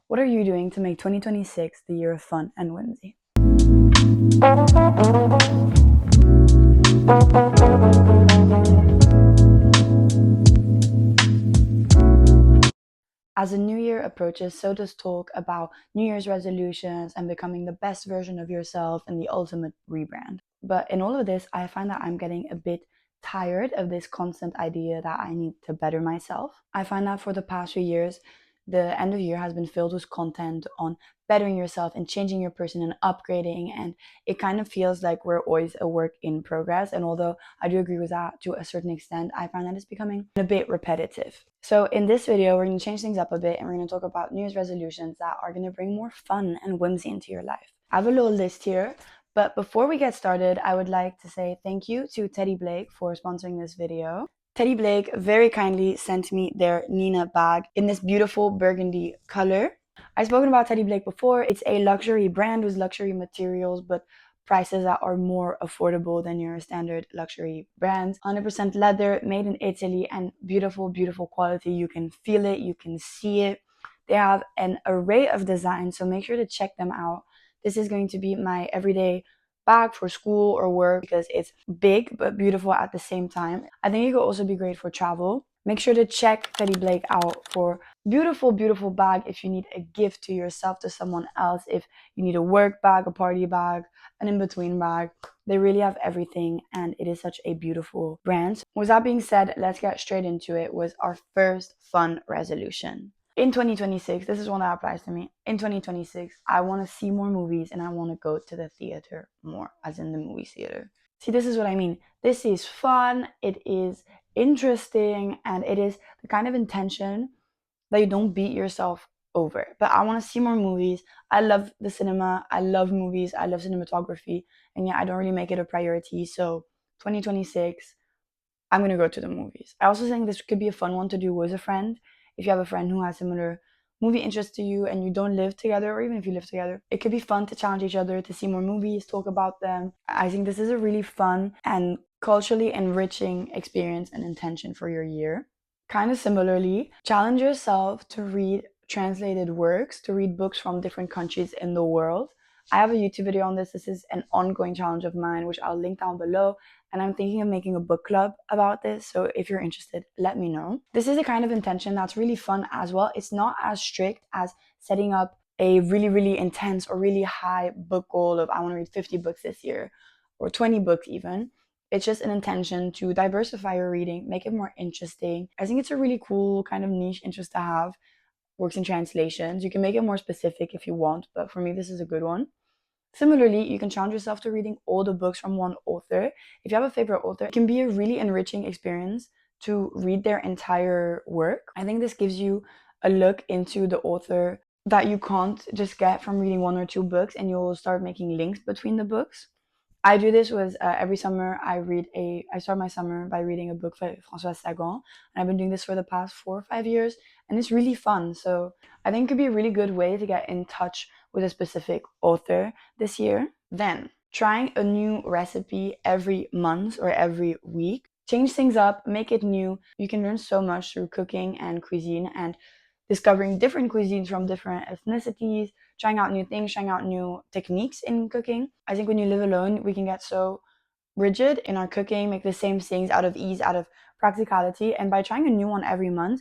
What are you doing to make 2026 the year of fun and whimsy? As the new year approaches, so does talk about New Year's resolutions and becoming the best version of yourself and the ultimate rebrand. But in all of this, I find that I'm getting a bit tired of this constant idea that I need to better myself. I find that for the past few years, the end of year has been filled with content on bettering yourself and changing your person and upgrading. And it kind of feels like we're always a work in progress. And although I do agree with that to a certain extent, I find that it's becoming a bit repetitive. So in this video, we're going to change things up a bit and we're going to talk about New Year's resolutions that are going to bring more fun and whimsy into your life. I have a little list here. But before we get started, I would like to say thank you to Teddy Blake for sponsoring this video. Teddy Blake very kindly sent me their Nina bag in this beautiful burgundy color. I've spoken about Teddy Blake before. It's a luxury brand with luxury materials, but prices that are more affordable than your standard luxury brands. 100% leather, made in Italy, and beautiful, beautiful quality. You can feel it, you can see it. They have an array of designs, so make sure to check them out. This is going to be my everyday bag for school or work because it's big but beautiful at the same time. I think it could also be great for travel. Make sure to check Teddy Blake out for beautiful, beautiful bag if you need a gift to yourself, to someone else, if you need a work bag, a party bag, an in-between bag. They really have everything and it is such a beautiful brand. With that being said, let's get straight into it with our first fun resolution. In 2026, this is one that applies to me. In 2026, I want to see more movies and I want to go to the theater more, as in the movie theater. See, this is what I mean. This is fun, it is interesting, and it is the kind of intention that you don't beat yourself over. But I want to see more movies. I love the cinema, I love movies, I love cinematography, and yeah, I don't really make it a priority. So 2026, I'm gonna go to the movies. I also think this could be a fun one to do with a friend. If you have a friend who has similar movie interests to you and you don't live together, or even if you live together, it could be fun to challenge each other to see more movies, talk about them. I think this is a really fun and culturally enriching experience and intention for your year. Kind of similarly, challenge yourself to read translated works, to read books from different countries in the world. I have a YouTube video on this. This is an ongoing challenge of mine, which I'll link down below. And I'm thinking of making a book club about this. So if you're interested, let me know. This is a kind of intention that's really fun as well. It's not as strict as setting up a really, really intense or really high book goal of I want to read 50 books this year or 20 books even. It's just an intention to diversify your reading, make it more interesting. I think it's a really cool kind of niche interest to have. Works in translations. You can make it more specific if you want, but for me, this is a good one. Similarly, you can challenge yourself to reading all the books from one author. If you have a favorite author, it can be a really enriching experience to read their entire work. I think this gives you a look into the author that you can't just get from reading one or two books, and you'll start making links between the books. I do this with every summer. I start my summer by reading a book by François Sagan, and I've been doing this for the past 4 or 5 years, and it's really fun. So I think it could be a really good way to get in touch with a specific author this year. Then trying a new recipe every month or every week. Change things up, make it new. You can learn so much through cooking and cuisine and discovering different cuisines from different ethnicities, trying out new things, trying out new techniques in cooking. I think when you live alone, we can get so rigid in our cooking, make the same things out of ease, out of practicality. And by trying a new one every month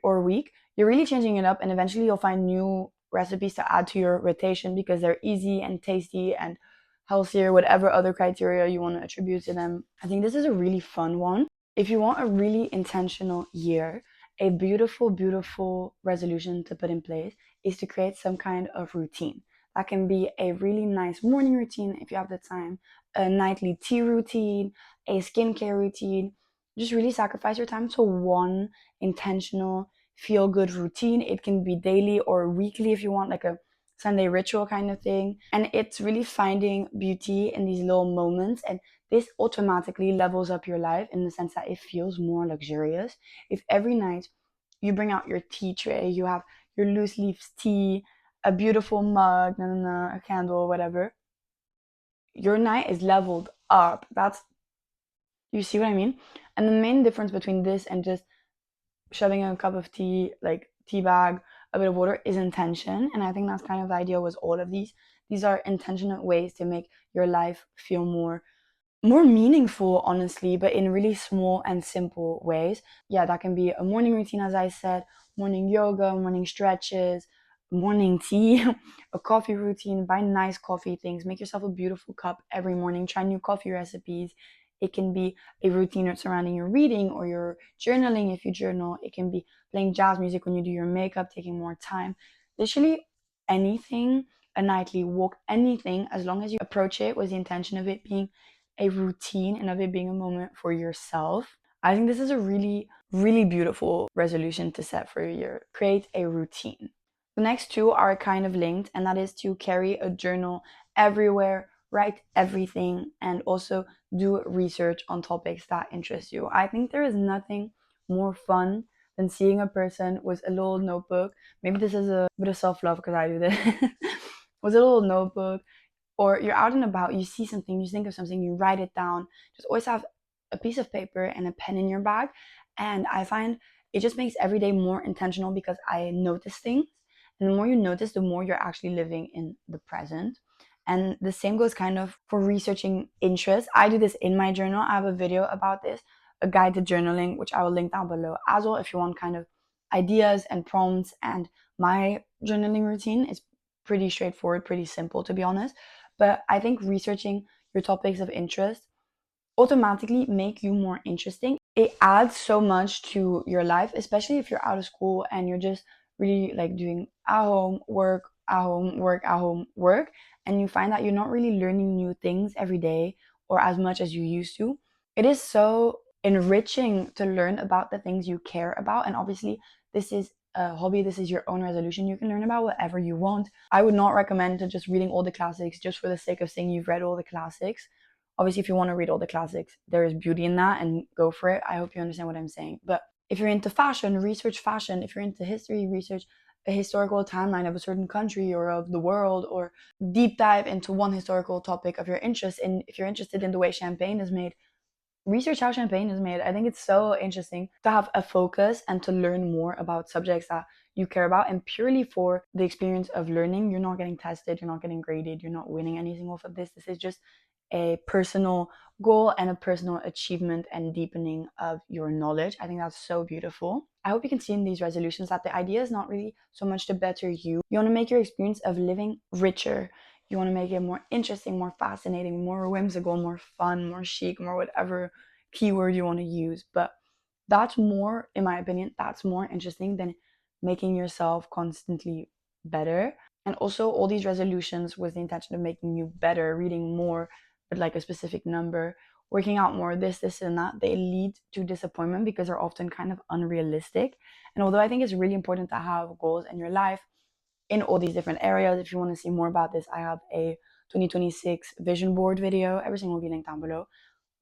or week, you're really changing it up. And eventually you'll find new recipes to add to your rotation because they're easy and tasty and healthier, whatever other criteria you want to attribute to them. I think this is a really fun one. If you want a really intentional year, a beautiful, beautiful resolution to put in place is to create some kind of routine. That can be a really nice morning routine if you have the time, a nightly tea routine, a skincare routine. Just really sacrifice your time to one intentional feel good routine. It can be daily or weekly if you want, like a Sunday ritual kind of thing. And it's really finding beauty in these little moments. And this automatically levels up your life in the sense that it feels more luxurious. If every night you bring out your tea tray, you have your loose leaf tea, a beautiful mug, a candle, whatever, your night is leveled up. You see what I mean? And the main difference between this and just shoving a cup of tea, like tea bag, a bit of order, is intention. And I think that's kind of the idea with all of these. These are intentional ways to make your life feel more meaningful, honestly, but in really small and simple ways. Yeah, that can be a morning routine, as I said, morning yoga, morning stretches, morning tea, a coffee routine, buy nice coffee things, make yourself a beautiful cup every morning, try new coffee recipes. It can be a routine surrounding your reading or your journaling if you journal. It can be playing jazz music when you do your makeup, taking more time. Literally anything, a nightly walk, anything, as long as you approach it with the intention of it being a routine and of it being a moment for yourself. I think this is a really, really beautiful resolution to set for your year. Create a routine. The next two are kind of linked, and that is to carry a journal everywhere, write everything, and also do research on topics that interest you. I think there is nothing more fun than seeing a person with a little notebook. Maybe this is a bit of self love because I do this. With a little notebook, or you're out and about, you see something, you think of something, you write it down. Just always have a piece of paper and a pen in your bag. And I find it just makes every day more intentional because I notice things. And the more you notice, the more you're actually living in the present. And the same goes kind of for researching interests. I do this in my journal. I have a video about this, a guide to journaling, which I will link down below as well if you want kind of ideas and prompts. And my journaling routine is pretty straightforward, pretty simple, to be honest. But I think researching your topics of interest automatically make you more interesting. It adds so much to your life, especially if you're out of school and you're just really like doing at home work, at home work, at home work, and you find that you're not really learning new things every day or as much as you used to. It is so enriching to learn about the things you care about. And obviously, this is a hobby, this is your own resolution. You can learn about whatever you want. I would not recommend to just reading all the classics just for the sake of saying you've read all the classics. Obviously, if you want to read all the classics, there is beauty in that and go for it. I hope you understand what I'm saying. But if you're into fashion, research fashion. If you're into history, research a historical timeline of a certain country or of the world, or deep dive into one historical topic of your interest. And if you're interested in the way champagne is made, research how champagne is made. I think it's so interesting to have a focus and to learn more about subjects that you care about. And purely for the experience of learning, you're not getting tested, you're not getting graded, you're not winning anything off of this. This is just a personal goal and a personal achievement and deepening of your knowledge. I think that's so beautiful. I hope you can see in these resolutions that the idea is not really so much to better you. You want to make your experience of living richer. You want to make it more interesting, more fascinating, more whimsical, more fun, more chic, more whatever keyword you want to use. But that's more, in my opinion, that's more interesting than making yourself constantly better. And also, all these resolutions with the intention of making you better, reading more, but like a specific number, working out more, this, and that, they lead to disappointment because they're often kind of unrealistic. And although I think it's really important to have goals in your life in all these different areas, if you want to see more about this, I have a 2026 vision board video. Everything will be linked down below.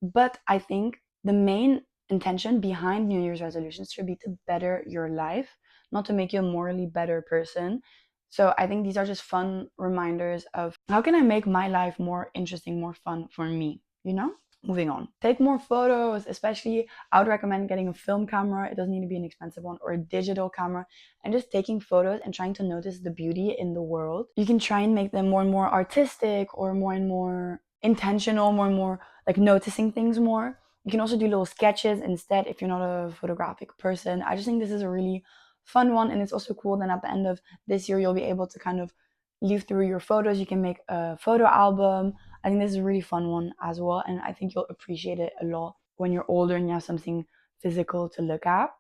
But I think the main intention behind New Year's resolutions should be to better your life, not to make you a morally better person. So I think these are just fun reminders of how can I make my life more interesting, more fun for me, you know? Moving on. Take more photos, especially I would recommend getting a film camera. It doesn't need to be an expensive one, or a digital camera, and just taking photos and trying to notice the beauty in the world. You can try and make them more and more artistic or more and more intentional, more and more like noticing things more. You can also do little sketches instead if you're not a photographic person. I just think this is a really fun one, and it's also cool. Then at the end of this year, you'll be able to kind of leaf through your photos. You can make a photo album. I think this is a really fun one as well, and I think you'll appreciate it a lot when you're older and you have something physical to look at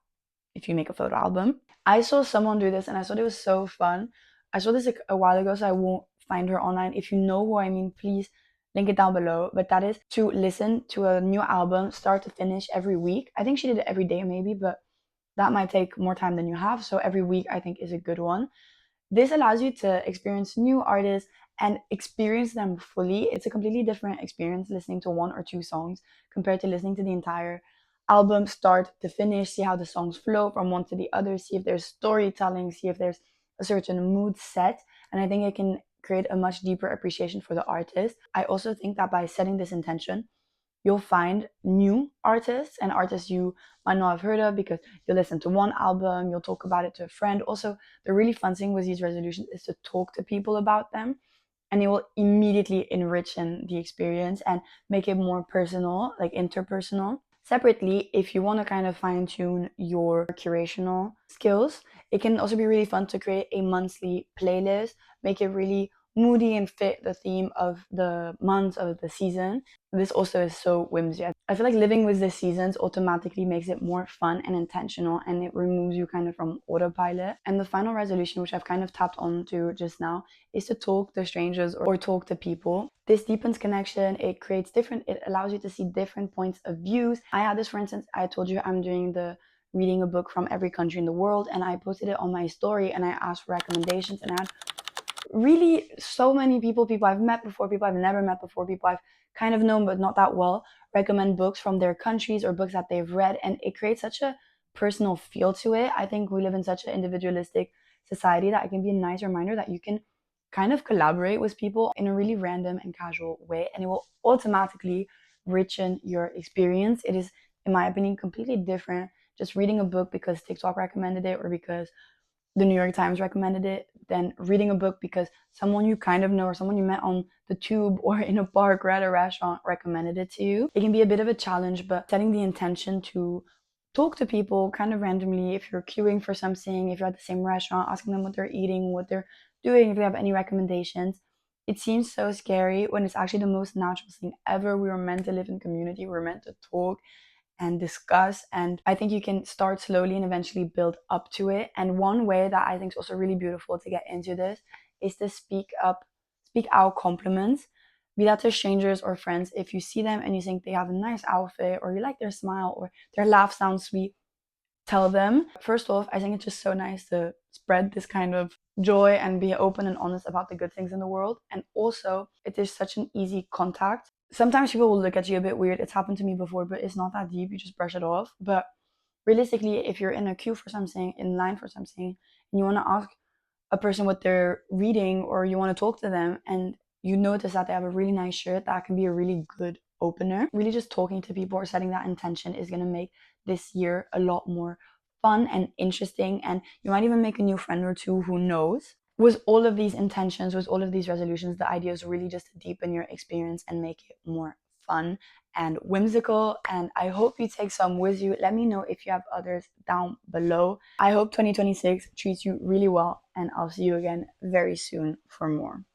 if you make a photo album. I saw someone do this and I thought it was so fun. I saw this like a while ago, so I won't find her online. If you know who I mean, please link it down below. But that is to listen to a new album start to finish every week. I think she did it every day maybe, but that might take more time than you have. So every week I think is a good one. This allows you to experience new artists and experience them fully. It's a completely different experience listening to one or two songs compared to listening to the entire album start to finish, see how the songs flow from one to the other, see if there's storytelling, see if there's a certain mood set. And I think it can create a much deeper appreciation for the artist. I also think that by setting this intention, you'll find new artists and artists you might not have heard of because you listen to one album, you'll talk about it to a friend. Also, the really fun thing with these resolutions is to talk to people about them, and it will immediately enrich the experience and make it more personal, like interpersonal. Separately, if you want to kind of fine tune your curational skills, it can also be really fun to create a monthly playlist, make it really moody and fit the theme of the months of the season. This also is so whimsy. I feel like living with the seasons automatically makes it more fun and intentional, and it removes you kind of from autopilot. And the final resolution, which I've kind of tapped onto just now, is to talk to strangers or talk to people. This deepens connection. It allows you to see different points of views. I had this, for instance, I told you I'm doing the reading a book from every country in the world, and I posted it on my story and I asked for recommendations, and I had really so many people I've met before, people I've never met before, people I've kind of known but not that well, recommend books from their countries or books that they've read, and it creates such a personal feel to it. I think we live in such an individualistic society that it can be a nice reminder that you can kind of collaborate with people in a really random and casual way, and it will automatically richen your experience. It is, in my opinion, completely different just reading a book because TikTok recommended it or because the New York Times recommended it than reading a book because someone you kind of know or someone you met on the tube or in a park or at a restaurant recommended it to you. It can be a bit of a challenge, but setting the intention to talk to people kind of randomly, if you're queuing for something, if you're at the same restaurant, asking them what they're eating, what they're doing, if they have any recommendations. It seems so scary when it's actually the most natural thing ever. We were meant to live in community, we were meant to talk and discuss. And I think you can start slowly and eventually build up to it. And one way that I think is also really beautiful to get into this is to speak out compliments, be that to strangers or friends. If you see them and you think they have a nice outfit, or you like their smile, or their laugh sounds sweet, tell them. First off, I think it's just so nice to spread this kind of joy and be open and honest about the good things in the world. And also, it is such an easy contact. Sometimes people will look at you a bit weird. It's happened to me before, but it's not that deep. You just brush it off. But realistically, if you're in a queue for something, in line for something, and you want to ask a person what they're reading, or you want to talk to them and you notice that they have a really nice shirt, that can be a really good opener. Really, just talking to people or setting that intention is going to make this year a lot more fun and interesting. And you might even make a new friend or two, who knows. With all of these intentions, with all of these resolutions, the idea is really just to deepen your experience and make it more fun and whimsical. And I hope you take some with you. Let me know if you have others down below. I hope 2026 treats you really well, and I'll see you again very soon for more.